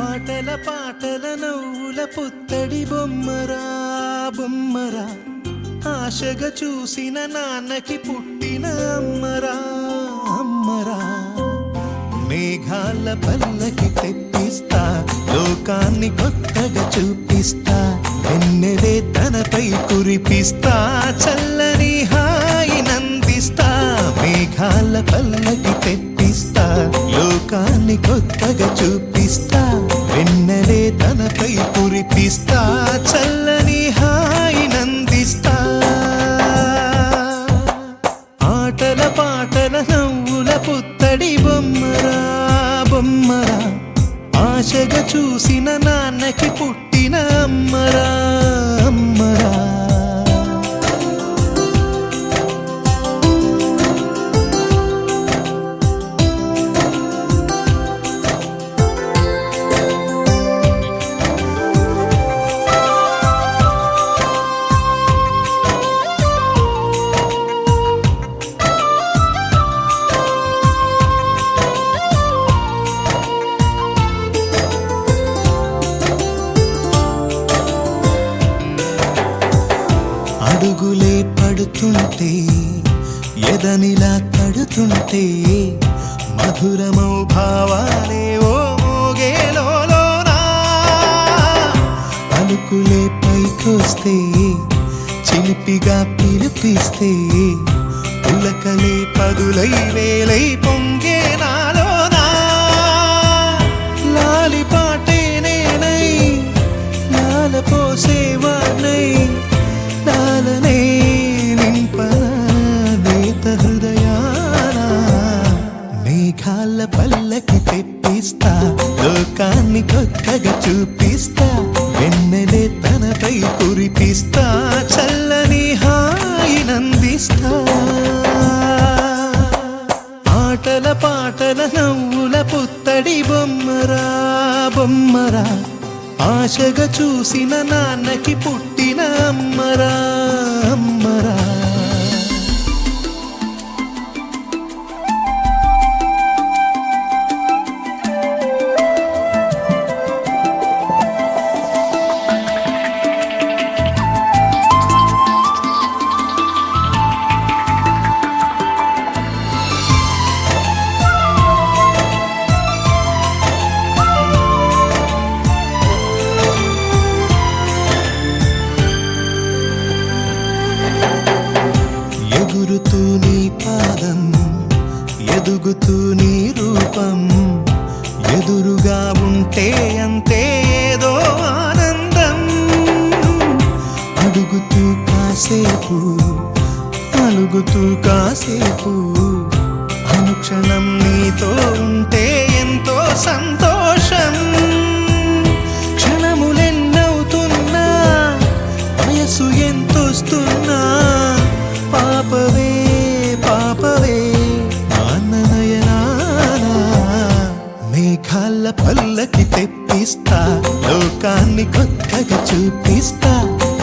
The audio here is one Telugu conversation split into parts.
ఆటల పాటల నవ్వుల పుత్తడి బొమ్మరా బొమ్మరా, ఆశగా చూసిన నాన్నకి పుట్టిన అమ్మరా అమ్మరా. మేఘాల పల్లకి తెప్పిస్తా, లోకాన్ని కొత్తగా చూపిస్తా, వెన్నెలే తనపై కురిపిస్తా, చల్లని హాయి నందిస్తా. మేఘాల పల్లకి తెప్పిస్తా, లోకాన్ని కొత్తగా చూపిస్తా, వెన్నెలే తనపై కురిపిస్తా, చల్లని హాయి నందిస్తా. ఆటల పాటల నవ్వుల పుత్తడి బొమ్మరా బొమ్మరా, ఆశగా చూసిన నాన్నకి పుట్టిన అమ్మరా అమ్మరా. అడుగులే పడుతుంటే, ఎదనిలా తడుతుంటే, మధురమౌ భావాలే ఓ మోగేలోనా. పలుకులే పైకొస్తే, చిలిపిగా పిలిపిస్తే, పులకలే పదులై వేలై పొంగే నాలోనా. లాలి పాటే నేనై, లాల పోసేవాణ్ణై, లాలనే నింపనా నేత హృదయానా. మేఘాల పల్లకి తెప్పిస్తా, లోకాన్ని కొత్తగా చూపిస్తా, వెన్నెలే తనపై కురిపిస్తా, చల్లని హాయి నందిస్తా. ఆటల పాటల నవ్వుల పుత్తడి బొమ్మరా బొమ్మరా, ఆశగా చూసిన నాన్నకి పుట్టిన అమ్మరా అమ్మరా. ఎగురుతూ నీ పాదం, ఎదుగుతూ నీ రూపం, ఎదురుగా ఉంటే అంతే ఏదో ఆనందం. అడుగుతూ కాసేపు, అలుగుతూ కాసేపు, అనుక్షణం నీతో ఉంటే ఎంతో సంతోషం. క్షణములెన్నవుతున్నా, వయసు ఎంతొస్తున్నా, పాపవే పాపవే నాన్ననయనానా. మేఘాల పల్లకి తెప్పిస్తా, లోకాన్ని కొత్తగా చూపిస్తా,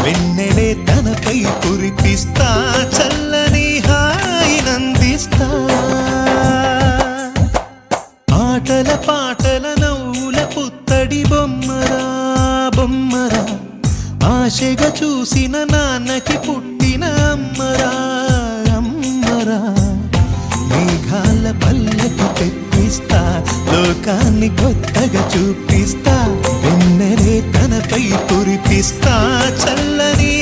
వెన్నెలే తనపై కురిపిస్తా, చల్లని హాయి నందిస్తా. ఆటల పాటల నవ్వుల పుత్తడి బొమ్మరా బొమ్మరా, ఆశగా చూసిన నాన్నకి పుట్టిన అమ్మరా అమ్మరా. మేఘాల పల్లకి తెప్పిస్తా, లోకాన్ని కొత్తగా చూపిస్తా, వెన్నెలే తనపై కురిపిస్తా, చల్లని